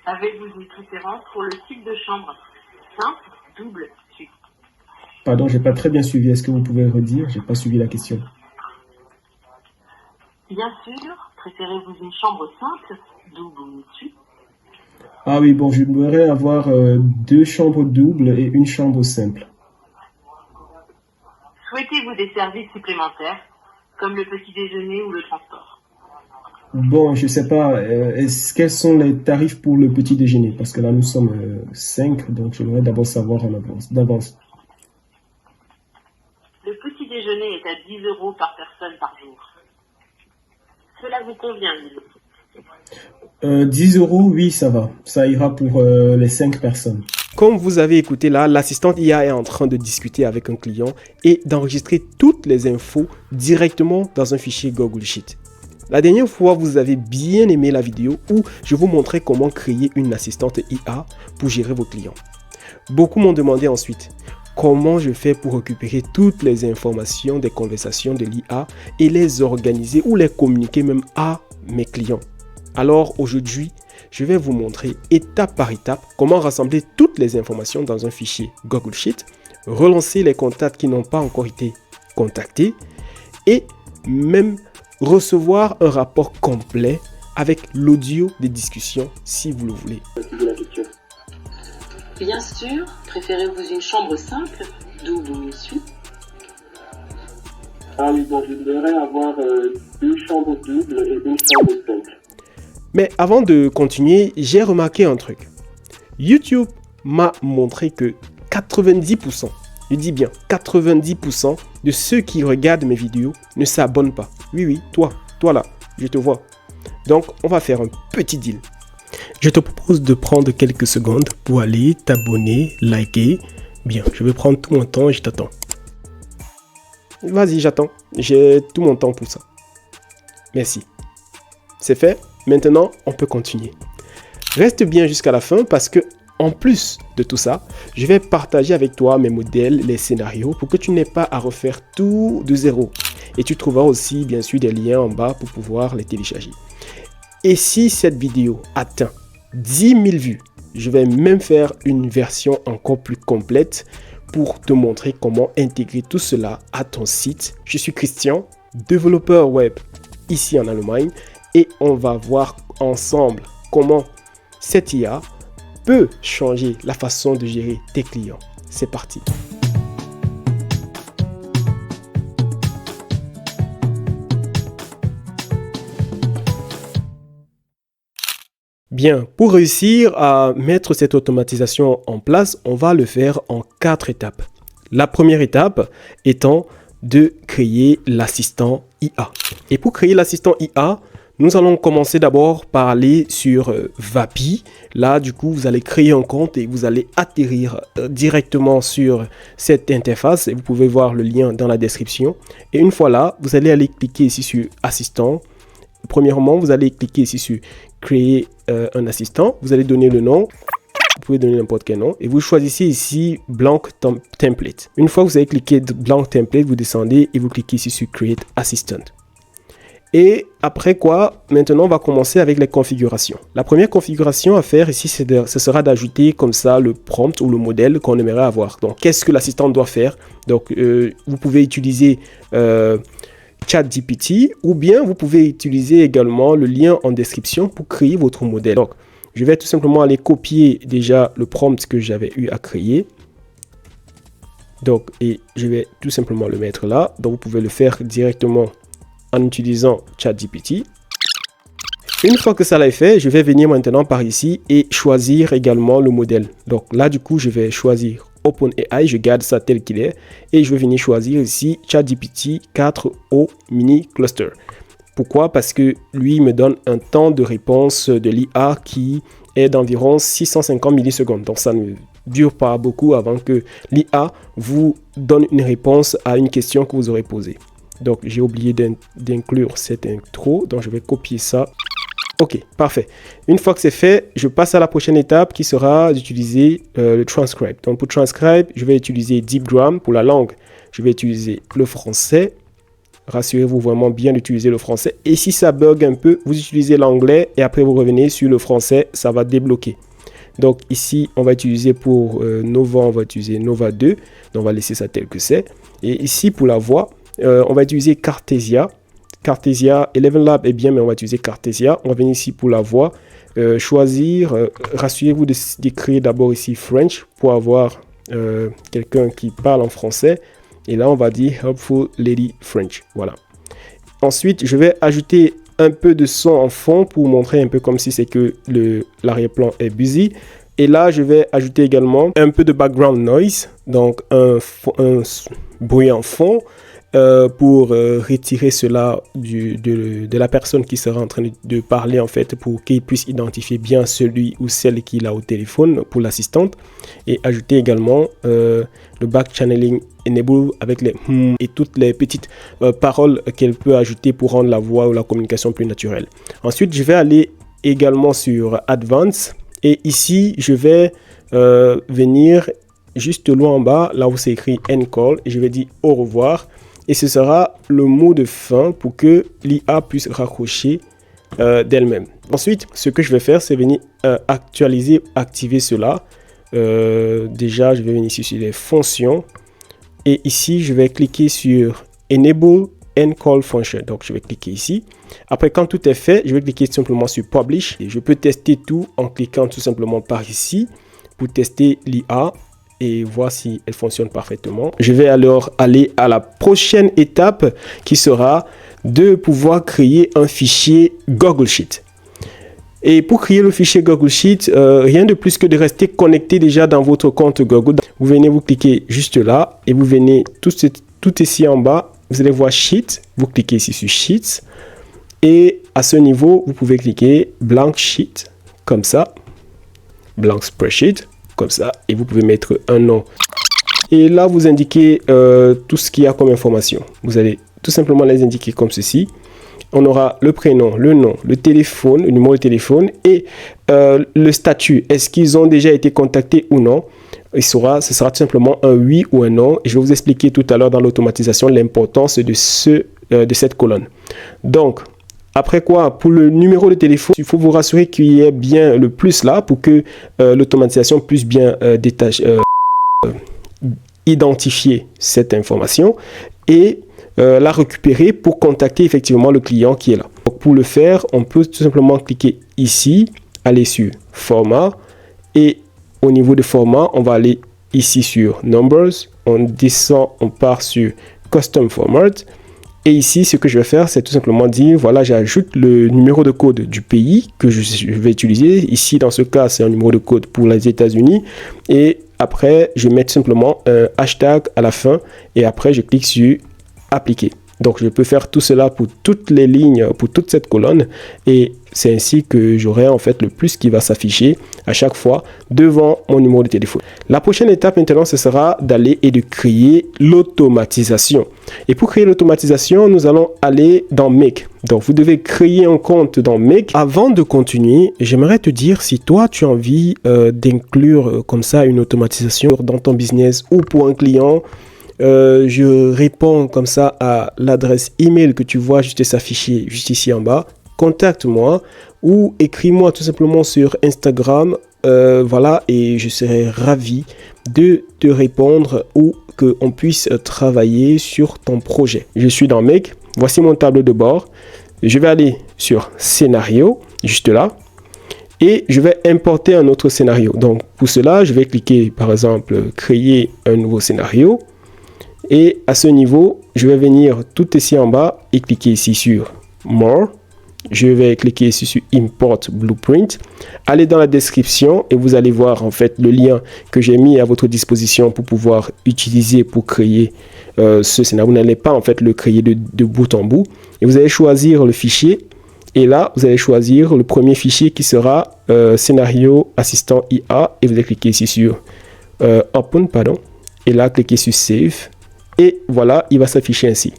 Avez-vous une préférence pour le type de chambre? Simple, double, suite. Pardon, j'ai pas très bien suivi. Est-ce que vous pouvez redire? J'ai pas suivi la question. Bien sûr, préférez-vous une chambre simple, double ou suite? Ah oui, bon, j'aimerais avoir deux chambres doubles et une chambre simple. Souhaitez-vous des services supplémentaires, comme le petit déjeuner ou le transport? Bon, je sais pas, quels sont les tarifs pour le petit déjeuner? Parce que là, nous sommes 5, donc j'aimerais d'abord savoir d'avance. Le petit déjeuner est à 10 euros par personne par jour. Cela vous convient, Lilo? 10 euros, oui, ça va. Ça ira pour les 5 personnes. Comme vous avez écouté là, l'assistante IA est en train de discuter avec un client et d'enregistrer toutes les infos directement dans un fichier Google Sheet. La dernière fois, vous avez bien aimé la vidéo où je vous montrais comment créer une assistante IA pour gérer vos clients. Beaucoup m'ont demandé ensuite comment je fais pour récupérer toutes les informations des conversations de l'IA et les organiser ou les communiquer même à mes clients. Alors aujourd'hui, je vais vous montrer étape par étape comment rassembler toutes les informations dans un fichier Google Sheet, relancer les contacts qui n'ont pas encore été contactés et même recevoir un rapport complet avec l'audio des discussions si vous le voulez. Bien sûr, préférez-vous une chambre simple, double ou suite? Ah oui, bon, j'aimerais avoir deux chambres doubles et une chambre simple. Mais avant de continuer, j'ai remarqué un truc. YouTube m'a montré que 90%, je dis bien 90% de ceux qui regardent mes vidéos ne s'abonnent pas. Oui, toi là, je te vois. Donc, on va faire un petit deal. Je te propose de prendre quelques secondes pour aller t'abonner, liker. Bien, je vais prendre tout mon temps et je t'attends. Vas-y, j'attends. J'ai tout mon temps pour ça. Merci. C'est fait. Maintenant, on peut continuer. Reste bien jusqu'à la fin parce que, en plus de tout ça, je vais partager avec toi mes modèles, les scénarios pour que tu n'aies pas à refaire tout de zéro. Et tu trouveras aussi, bien sûr, des liens en bas pour pouvoir les télécharger. Et si cette vidéo atteint 10 000 vues, je vais même faire une version encore plus complète pour te montrer comment intégrer tout cela à ton site. Je suis Christian, développeur web ici en Allemagne. Et on va voir ensemble comment cette IA peut changer la façon de gérer tes clients. C'est parti. Bien, pour réussir à mettre cette automatisation en place, on va le faire en 4 étapes. La première étape étant de créer l'assistant IA. Et pour créer l'assistant IA, nous allons commencer d'abord par aller sur Vapi. Là, du coup, vous allez créer un compte et vous allez atterrir directement sur cette interface. Et vous pouvez voir le lien dans la description. Et une fois là, vous allez aller cliquer ici sur Assistant. Premièrement, vous allez cliquer ici sur Créer un assistant. Vous allez donner le nom. Vous pouvez donner n'importe quel nom. Et vous choisissez ici Blank Template. Une fois que vous avez cliqué Blank Template, vous descendez et vous cliquez ici sur Create Assistant. Et après quoi, maintenant on va commencer avec les configurations. La première configuration à faire ici, ce sera d'ajouter comme ça le prompt ou le modèle qu'on aimerait avoir. Donc qu'est-ce que l'assistant doit faire? Donc vous pouvez utiliser ChatGPT ou bien vous pouvez utiliser également le lien en description pour créer votre modèle. Donc je vais tout simplement aller copier déjà le prompt que j'avais eu à créer. Donc et je vais tout simplement le mettre là. Donc vous pouvez le faire directement en utilisant ChatGPT. Une fois que ça l'a fait, je vais venir maintenant par ici et choisir également le modèle. Donc là, du coup, je vais choisir OpenAI, je garde ça tel qu'il est et je vais venir choisir ici ChatGPT 4o Mini Cluster. Pourquoi? Parce que lui me donne un temps de réponse de l'IA qui est d'environ 650 millisecondes. Donc ça ne dure pas beaucoup avant que l'IA vous donne une réponse à une question que vous aurez posée. Donc, j'ai oublié d'inclure cette intro. Donc, je vais copier ça. OK, parfait. Une fois que c'est fait, je passe à la prochaine étape qui sera d'utiliser le transcribe. Donc, pour transcribe, je vais utiliser DeepGram pour la langue. Je vais utiliser le français. rassurez-vous vraiment bien d'utiliser le français. Et si ça bug un peu, vous utilisez l'anglais et après vous revenez sur le français, ça va débloquer. Donc ici, on va utiliser pour Nova, on va utiliser Nova 2. Donc on va laisser ça tel que c'est. Et ici, pour la voix, on va utiliser Cartesia. Cartesia, ElevenLab est bien, mais on va utiliser Cartesia. On va venir ici pour la voix. Choisir, rassurez-vous d'écrire d'abord ici French pour avoir quelqu'un qui parle en français. Et là, on va dire Helpful Lady French. Voilà. Ensuite, je vais ajouter un peu de son en fond pour montrer un peu comme si c'est que l'arrière-plan est busy. Et là, je vais ajouter également un peu de background noise, donc un bruit en fond pour retirer cela de la personne qui sera en train de parler en fait, pour qu'il puisse identifier bien celui ou celle qu'il a au téléphone pour l'assistante. Et ajouter également le back channeling enable avec les et toutes les petites paroles qu'elle peut ajouter pour rendre la voix ou la communication plus naturelle. Ensuite, je vais aller également sur Advanced et ici, je vais venir juste loin en bas, là où c'est écrit End Call, et je vais dire au revoir. Et ce sera le mot de fin pour que l'IA puisse raccrocher d'elle-même. Ensuite, ce que je vais faire, c'est venir activer cela. Déjà, je vais venir ici sur les fonctions. Et ici, je vais cliquer sur Enable End Call Function. Donc, je vais cliquer ici. Après, quand tout est fait, je vais cliquer simplement sur Publish. Et je peux tester tout en cliquant tout simplement par ici pour tester l'IA et voir si elle fonctionne parfaitement. Je vais alors aller à la prochaine étape qui sera de pouvoir créer un fichier Google Sheet. Et pour créer le fichier Google Sheet, rien de plus que de rester connecté déjà dans votre compte Google. Vous venez, vous cliquez juste là et vous venez tout ici en bas. Vous allez voir Sheet. Vous cliquez ici sur Sheets. Et à ce niveau, vous pouvez cliquer Blank Sheet comme ça. Blank Spreadsheet comme ça. Et vous pouvez mettre un nom. Et là, vous indiquez tout ce qu'il y a comme information. Vous allez tout simplement les indiquer comme ceci. On aura le prénom, le nom, le téléphone, le numéro de téléphone et le statut. Est-ce qu'ils ont déjà été contactés ou non? Ce sera tout simplement un oui ou un non. Et je vais vous expliquer tout à l'heure dans l'automatisation l'importance de cette colonne. Donc, après quoi, pour le numéro de téléphone, il faut vous rassurer qu'il y ait bien le plus là pour que l'automatisation puisse bien identifier cette information et la récupérer pour contacter effectivement le client qui est là. Donc, pour le faire, on peut tout simplement cliquer ici, aller sur Format et au niveau de format, on va aller ici sur Numbers, on descend, on part sur Custom Format. Et ici, ce que je vais faire, c'est tout simplement dire, voilà, j'ajoute le numéro de code du pays que je vais utiliser. Ici, dans ce cas, c'est un numéro de code pour les États-Unis. Et après, je mets tout simplement un hashtag à la fin. Et après, je clique sur Appliquer. Donc, je peux faire tout cela pour toutes les lignes, pour toute cette colonne. Et c'est ainsi que j'aurai en fait le plus qui va s'afficher à chaque fois devant mon numéro de téléphone. La prochaine étape maintenant, ce sera d'aller et de créer l'automatisation. Et pour créer l'automatisation, nous allons aller dans Make. Donc, vous devez créer un compte dans Make. Avant de continuer, j'aimerais te dire si toi, tu as envie d'inclure comme ça une automatisation dans ton business ou pour un client. Je réponds comme ça à l'adresse email que tu vois juste s'afficher juste ici en bas. Contacte-moi ou écris-moi tout simplement sur Instagram. Voilà, et je serai ravi de te répondre ou qu'on puisse travailler sur ton projet. Je suis dans Make. Voici mon tableau de bord. Je vais aller sur Scénario, juste là. Et je vais importer un autre scénario. Donc, pour cela, je vais cliquer, par exemple, Créer un nouveau scénario. Et à ce niveau, je vais venir tout ici en bas et cliquer ici sur More. Je vais cliquer ici sur Import Blueprint. Allez dans la description et vous allez voir en fait le lien que j'ai mis à votre disposition pour pouvoir utiliser pour créer ce scénario. Vous n'allez pas en fait le créer de bout en bout. Et vous allez choisir le fichier. Et là, vous allez choisir le premier fichier qui sera Scénario Assistant IA. Et vous allez cliquer ici sur Open, pardon. Et là, cliquez sur Save. Et voilà, il va s'afficher ainsi.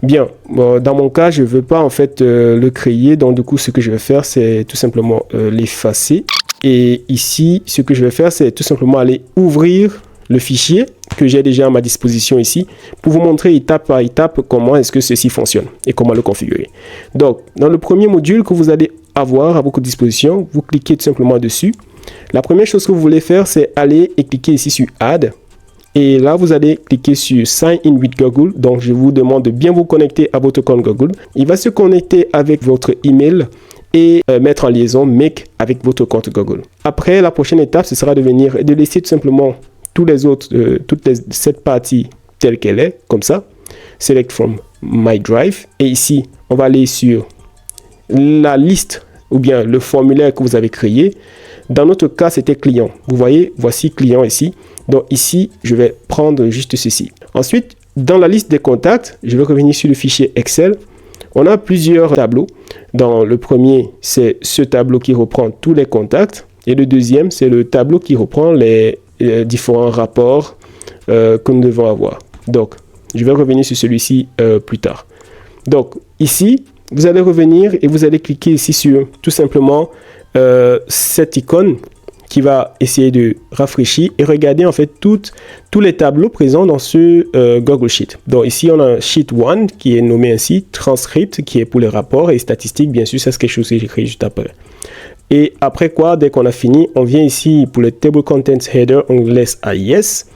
Bien, dans mon cas, je ne veux pas en fait le créer. Donc du coup, ce que je vais faire, c'est tout simplement l'effacer. Et ici, ce que je vais faire, c'est tout simplement aller ouvrir le fichier que j'ai déjà à ma disposition ici pour vous montrer étape par étape comment est-ce que ceci fonctionne et comment le configurer. Donc, dans le premier module que vous allez avoir à votre disposition, vous cliquez tout simplement dessus. La première chose que vous voulez faire, c'est aller et cliquer ici sur Add. Et là, vous allez cliquer sur Sign in with Google. Donc, je vous demande de bien vous connecter à votre compte Google. Il va se connecter avec votre email et mettre en liaison Make avec votre compte Google. Après, la prochaine étape, ce sera de laisser tout simplement tous les autres, cette partie telle qu'elle est, comme ça. Select from My Drive. Et ici, on va aller sur la liste ou bien le formulaire que vous avez créé. Dans notre cas, c'était client. Vous voyez, voici client ici. Donc ici, je vais prendre juste ceci. Ensuite, dans la liste des contacts, je vais revenir sur le fichier Excel. On a plusieurs tableaux. Dans le premier, c'est ce tableau qui reprend tous les contacts. Et le deuxième, c'est le tableau qui reprend les différents rapports que nous devons avoir. Donc, je vais revenir sur celui-ci plus tard. Donc, ici, vous allez revenir et vous allez cliquer ici sur tout simplement cette icône qui va essayer de rafraîchir et regarder en fait tous les tableaux présents dans ce Google Sheet. Donc ici on a Sheet 1 qui est nommé ainsi, Transcript qui est pour les rapports et statistiques, bien sûr ça c'est quelque chose que j'ai créé juste après. Et après quoi, dès qu'on a fini, on vient ici pour le Table Contents Header, onglet Yes.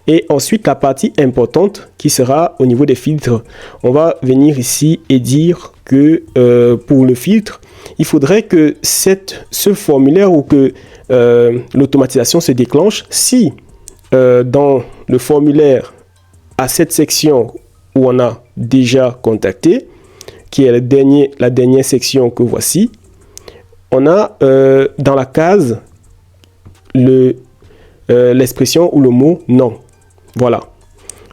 Et ensuite la partie importante qui sera au niveau des filtres. On va venir ici et dire que pour le filtre, il faudrait que ce formulaire ou que l'automatisation se déclenche si dans le formulaire à cette section où on a déjà contacté, qui est la dernière section que voici, on a dans la case l'expression ou le mot non. Voilà.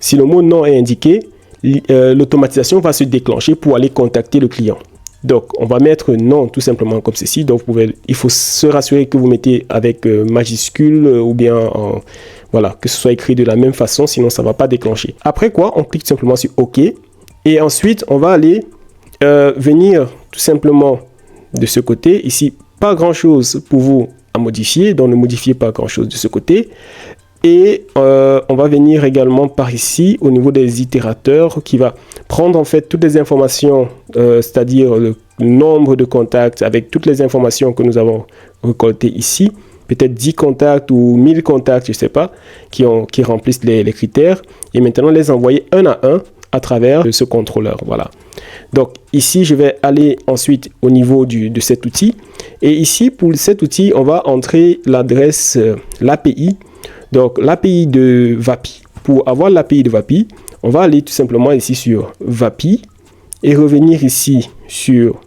Si le mot non est indiqué, l'automatisation va se déclencher pour aller contacter le client. Donc, on va mettre non tout simplement comme ceci. Donc, il faut se rassurer que vous mettez avec majuscule ou bien voilà, que ce soit écrit de la même façon, sinon ça ne va pas déclencher. Après quoi, on clique simplement sur OK. Et ensuite, on va aller venir tout simplement de ce côté. Ici, pas grand-chose pour vous à modifier. Donc, ne modifiez pas grand-chose de ce côté. Et on va venir également par ici au niveau des itérateurs qui va prendre en fait toutes les informations, c'est-à-dire le nombre de contacts avec toutes les informations que nous avons récoltées ici, peut-être 10 contacts ou 1000 contacts, je ne sais pas, qui remplissent les critères, et maintenant les envoyer un à travers ce contrôleur. Voilà. Donc ici, je vais aller ensuite au niveau de cet outil. Et ici, pour cet outil, on va entrer l'adresse, l'API. Donc l'API de Vapi. Pour avoir l'API de Vapi, on va aller tout simplement ici sur Vapi et revenir ici sur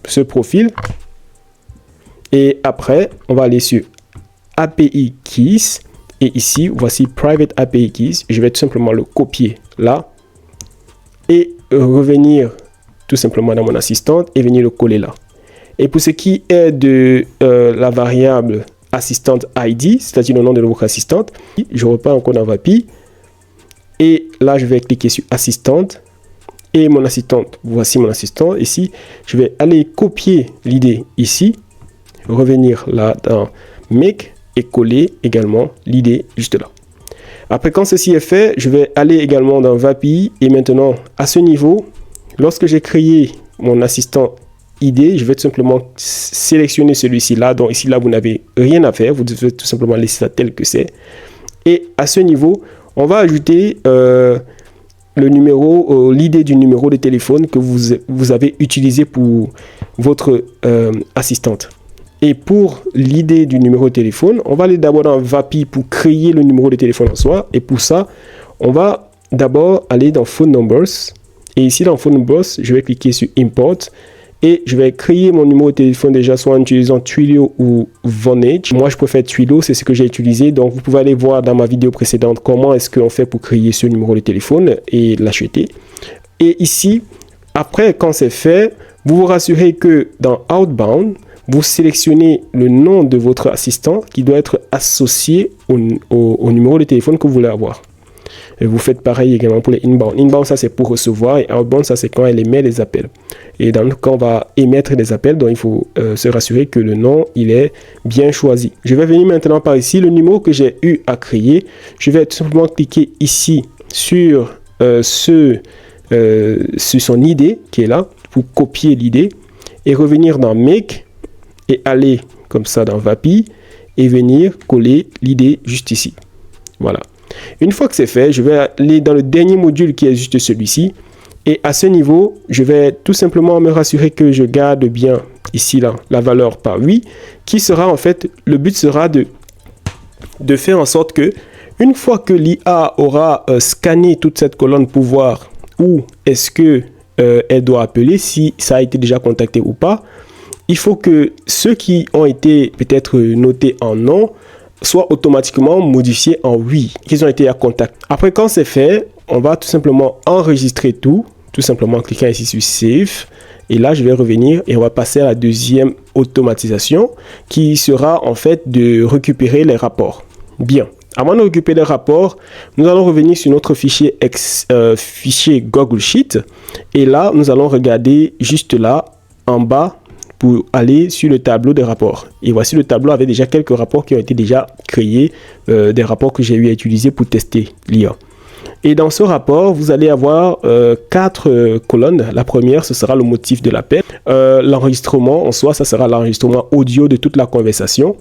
ce profil. Et après, on va aller sur API Keys. Et ici, voici Private API Keys. Je vais tout simplement le copier là. Et revenir tout simplement dans mon assistante et venir le coller là. Et pour ce qui est de la variable assistante ID, c'est-à-dire le nom de votre assistante, je repars encore dans Vapi. Et là, je vais cliquer sur assistante. Et mon assistante, voici mon assistant. Ici, je vais aller copier l'idée ici. Revenir là dans Make et coller également l'idée juste là. Après, quand ceci est fait, je vais aller également dans Vapi. Et maintenant, à ce niveau, lorsque j'ai créé mon assistant ID, je vais tout simplement sélectionner celui-ci là. Donc ici, là, vous n'avez rien à faire. Vous devez tout simplement laisser ça tel que c'est. Et à ce niveau, on va ajouter l'idée du numéro de téléphone que vous avez utilisé pour votre assistante. Et pour l'idée du numéro de téléphone, on va aller d'abord dans Vapi pour créer le numéro de téléphone en soi. Et pour ça, on va d'abord aller dans Phone Numbers. Et ici, dans Phone Numbers, je vais cliquer sur Import. Et je vais créer mon numéro de téléphone déjà soit en utilisant Twilio ou Vonage. Moi, je préfère Twilio, c'est ce que j'ai utilisé. Donc, vous pouvez aller voir dans ma vidéo précédente comment est-ce qu'on fait pour créer ce numéro de téléphone et l'acheter. Et ici, après, quand c'est fait, vous vous rassurez que dans Outbound, vous sélectionnez le nom de votre assistant qui doit être associé au numéro de téléphone que vous voulez avoir. Et vous faites pareil également pour les inbound. Inbound, ça c'est pour recevoir, et outbound, ça c'est quand elle émet les appels. Et dans le cas, on va émettre des appels, donc il faut se rassurer que le nom, il est bien choisi. Je vais venir maintenant par ici, le numéro que j'ai eu à créer. Je vais tout simplement cliquer ici sur son idée qui est là, pour copier l'idée, et revenir dans Make, et aller comme ça dans Vapi, et venir coller l'idée juste ici. Voilà. Une fois que c'est fait, je vais aller dans le dernier module qui est juste celui-ci. Et à ce niveau, je vais tout simplement me rassurer que je garde bien ici là, la valeur par 8, qui sera en fait, le but sera de faire en sorte que, une fois que l'IA aura scanné toute cette colonne pour voir où est-ce que elle doit appeler, si ça a été déjà contacté ou pas, il faut que ceux qui ont été peut-être notés en non soient automatiquement modifiés en oui, qu'ils ont été à contact. Après, quand c'est fait, on va tout simplement enregistrer tout simplement en cliquant ici sur Save. Et là, je vais revenir et on va passer à la deuxième automatisation qui sera en fait de récupérer les rapports. Bien. Avant de récupérer les rapports, nous allons revenir sur notre fichier Google Sheet. Et là, nous allons regarder juste là, en bas, pour aller sur le tableau des rapports. Et voici le tableau avec déjà quelques rapports qui ont été déjà créés, des rapports que j'ai eu à utiliser pour tester l'IA. Et dans ce rapport, vous allez avoir 4 colonnes. La première, ce sera le motif de l'appel. L'enregistrement en soi, ça sera l'enregistrement audio de toute la conversation.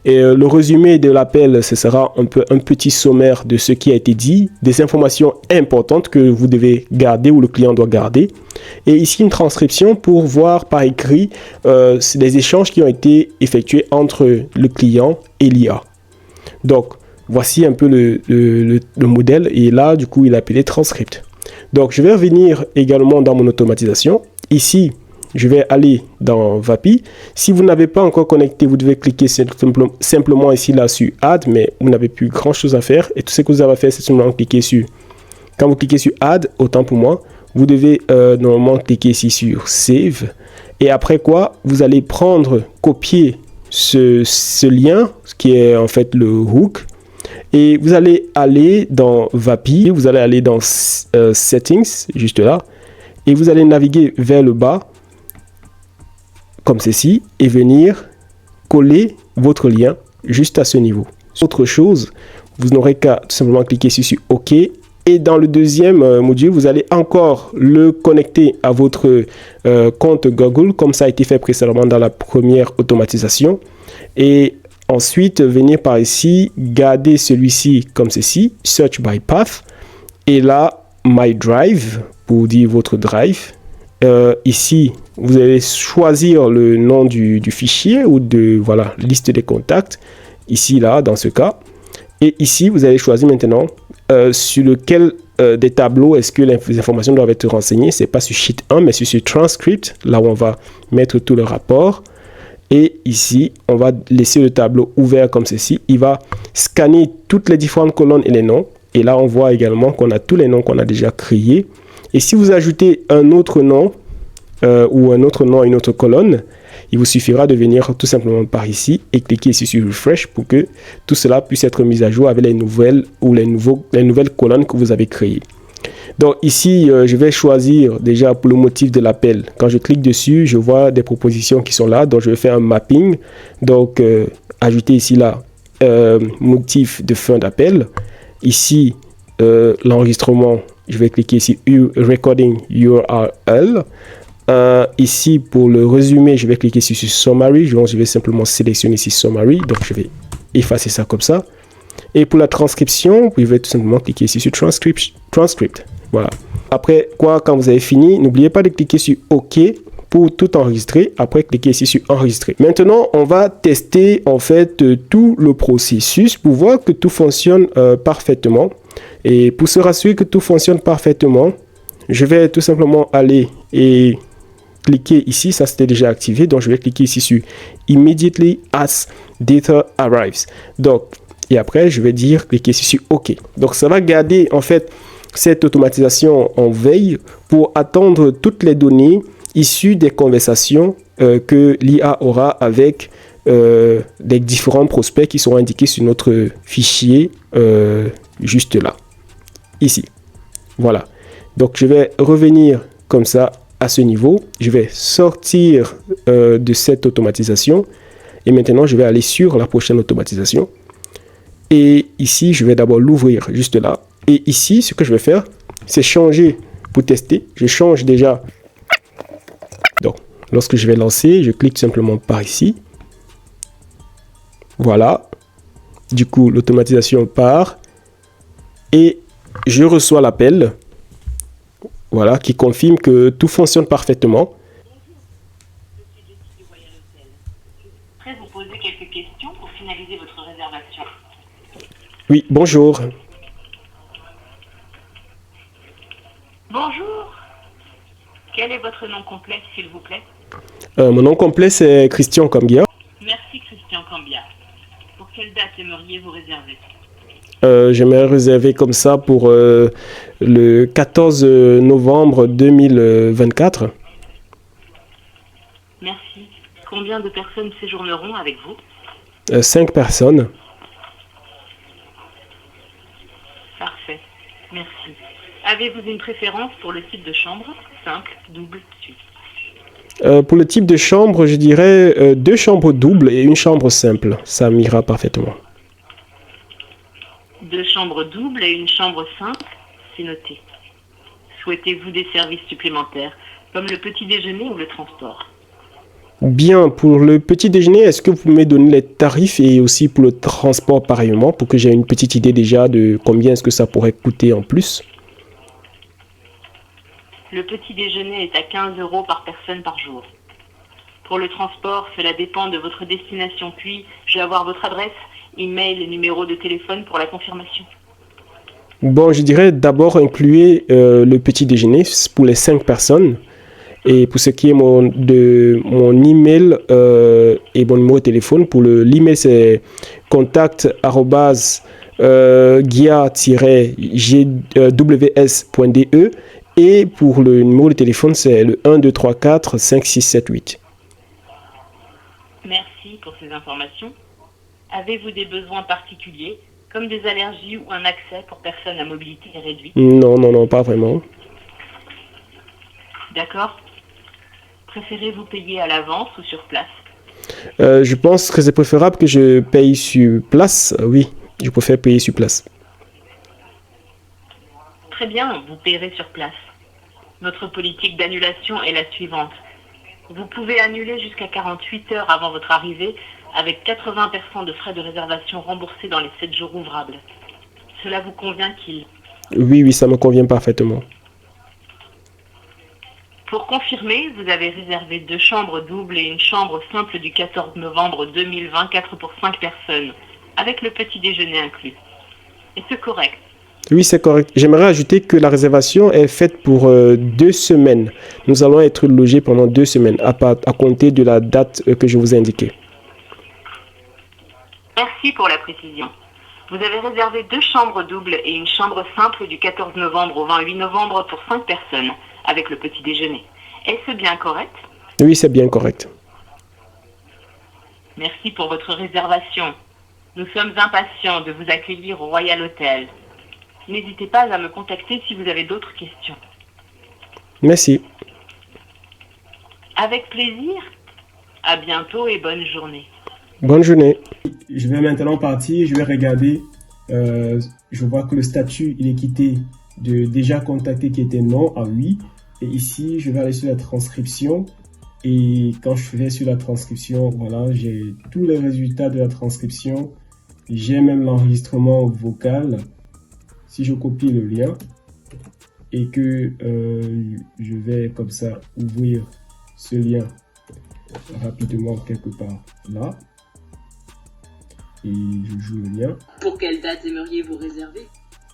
Et le résumé de l'appel, ce sera un petit sommaire de ce qui a été dit, des informations importantes que vous devez garder ou le client doit garder. Et ici, une transcription pour voir par écrit des échanges qui ont été effectués entre le client et l'IA. Donc, voici un peu le modèle, et là, du coup, il est appelé transcript. Donc, je vais revenir également dans mon automatisation. Ici, je vais aller dans Vapi. Si vous n'avez pas encore connecté, vous devez cliquer simplement ici, là, sur Add, mais vous n'avez plus grand-chose à faire. Et tout ce que vous avez à faire, c'est simplement cliquer sur... Quand vous cliquez sur Add, autant pour moi, vous devez normalement cliquer ici sur Save. Et après quoi, vous allez copier ce lien, qui est en fait le hook. Et vous allez aller dans Vapi, vous allez aller dans Settings, juste là, et vous allez naviguer vers le bas, comme ceci, et venir coller votre lien juste à ce niveau. Autre chose, vous n'aurez qu'à tout simplement cliquer ici sur OK, et dans le deuxième module, vous allez encore le connecter à votre compte Google, comme ça a été fait précédemment dans la première automatisation, et ensuite, venir par ici, garder celui-ci comme ceci, Search by Path. Et là, My Drive, pour dire votre drive. Ici, vous allez choisir le nom du fichier ou de liste des contacts. Ici, là, dans ce cas. Et ici, vous allez choisir maintenant sur lequel des tableaux est-ce que les informations doivent être renseignées. Ce n'est pas sur Sheet 1, mais sur ce Transcript, là où on va mettre tout le rapport. Et ici, on va laisser le tableau ouvert comme ceci. Il va scanner toutes les différentes colonnes et les noms. Et là, on voit également qu'on a tous les noms qu'on a déjà créés. Et si vous ajoutez un autre nom ou un autre nom à une autre colonne, il vous suffira de venir tout simplement par ici et cliquer ici sur Refresh pour que tout cela puisse être mis à jour avec les nouvelles ou les nouvelles colonnes que vous avez créées. Donc ici, je vais choisir déjà pour le motif de l'appel. Quand je clique dessus, je vois des propositions qui sont là. Donc je vais faire un mapping. Donc ajouter ici là motif de fin d'appel. Ici, l'enregistrement, je vais cliquer ici Recording URL. Ici, pour le résumé, je vais cliquer ici sur Summary. Je vais simplement sélectionner ici Summary. Donc je vais effacer ça comme ça. Et pour la transcription, vous pouvez tout simplement cliquer ici sur Transcript. Voilà. Après quoi, quand vous avez fini, n'oubliez pas de cliquer sur OK pour tout enregistrer. Après, cliquez ici sur Enregistrer. Maintenant, on va tester en fait tout le processus pour voir que tout fonctionne parfaitement. Et pour se rassurer que tout fonctionne parfaitement, je vais tout simplement aller et cliquer ici. Ça, c'était déjà activé. Donc, je vais cliquer ici sur Immediately as data arrives. Donc, et après, je vais cliquer ici sur OK. Donc, ça va garder en fait cette automatisation en veille pour attendre toutes les données issues des conversations que l'IA aura avec les différents prospects qui seront indiqués sur notre fichier juste là. ici. Voilà. Donc, je vais revenir comme ça à ce niveau. Je vais sortir de cette automatisation. Et maintenant, je vais aller sur la prochaine automatisation. Et ici, je vais d'abord l'ouvrir juste là. Et ici, ce que je vais faire, c'est changer pour tester. Je change déjà. Donc, lorsque je vais lancer, je clique simplement par ici. Voilà. Du coup, l'automatisation part. Et je reçois l'appel. Voilà, qui confirme que tout fonctionne parfaitement. Je vais vous poser quelques questions pour finaliser votre réservation. Oui, bonjour. Bonjour. Quel est votre nom complet, s'il vous plaît? Mon nom complet, c'est Christian Cambia. Merci, Christian Cambia. Pour quelle date aimeriez-vous réserver? J'aimerais réserver comme ça pour le 14 novembre 2024. Merci. Combien de personnes séjourneront avec vous? 5 personnes. Parfait. Merci. Avez-vous une préférence pour le type de chambre? Simple, double, suite. Pour le type de chambre, je dirais 2 chambres doubles et une chambre simple. Ça m'ira parfaitement. 2 chambres doubles et une chambre simple, c'est noté. Souhaitez-vous des services supplémentaires, comme le petit déjeuner ou le transport? Bien, pour le petit déjeuner, est-ce que vous pouvez me donner les tarifs et aussi pour le transport pareillement, pour que j'ai une petite idée déjà de combien est-ce que ça pourrait coûter en plus? Le petit déjeuner est à 15 € par personne par jour. Pour le transport, cela dépend de votre destination. Puis, je vais avoir votre adresse, email et numéro de téléphone pour la confirmation. Bon, je dirais d'abord inclure le petit déjeuner pour les 5 personnes. Et pour ce qui est mon email et mon numéro de téléphone, pour l'email, c'est contact@gia-gws.de. Et pour le numéro de téléphone, c'est le 1 2 3 4 5 6 7 8. Merci pour ces informations. Avez-vous des besoins particuliers, comme des allergies ou un accès pour personnes à mobilité réduite? Non, pas vraiment. D'accord. Préférez-vous payer à l'avance ou sur place? Je pense que c'est préférable que je paye sur place. Oui, je préfère payer sur place. Très bien, vous payerez sur place. Notre politique d'annulation est la suivante. Vous pouvez annuler jusqu'à 48 heures avant votre arrivée avec 80% de frais de réservation remboursés dans les 7 jours ouvrables. Cela vous convient-il? Oui, ça me convient parfaitement. Pour confirmer, vous avez réservé 2 chambres doubles et une chambre simple du 14 novembre 2024 pour 5 personnes, avec le petit déjeuner inclus. Est-ce correct? Oui, c'est correct. J'aimerais ajouter que la réservation est faite pour 2 semaines. Nous allons être logés pendant 2 semaines, à compter de la date que je vous ai indiquée. Merci pour la précision. Vous avez réservé 2 chambres doubles et une chambre simple du 14 novembre au 28 novembre pour 5 personnes, avec le petit déjeuner. Est-ce bien correct? Oui, c'est bien correct. Merci pour votre réservation. Nous sommes impatients de vous accueillir au Royal Hotel. N'hésitez pas à me contacter si vous avez d'autres questions. Merci. Avec plaisir. À bientôt et bonne journée. Bonne journée. Je vais maintenant partir, je vais regarder. Je vois que le statut, il est quitté de déjà contacté qui était non à oui. Et ici, je vais aller sur la transcription. Et quand je vais sur la transcription, voilà, j'ai tous les résultats de la transcription. J'ai même l'enregistrement vocal. Si je copie le lien et que je vais comme ça ouvrir ce lien rapidement quelque part là. Et je joue le lien. Pour quelle date aimeriez-vous réserver,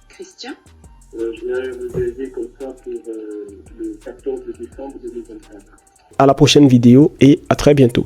Christian? Je vais réserver comme ça pour le 14 décembre 2024. À la prochaine vidéo et à très bientôt.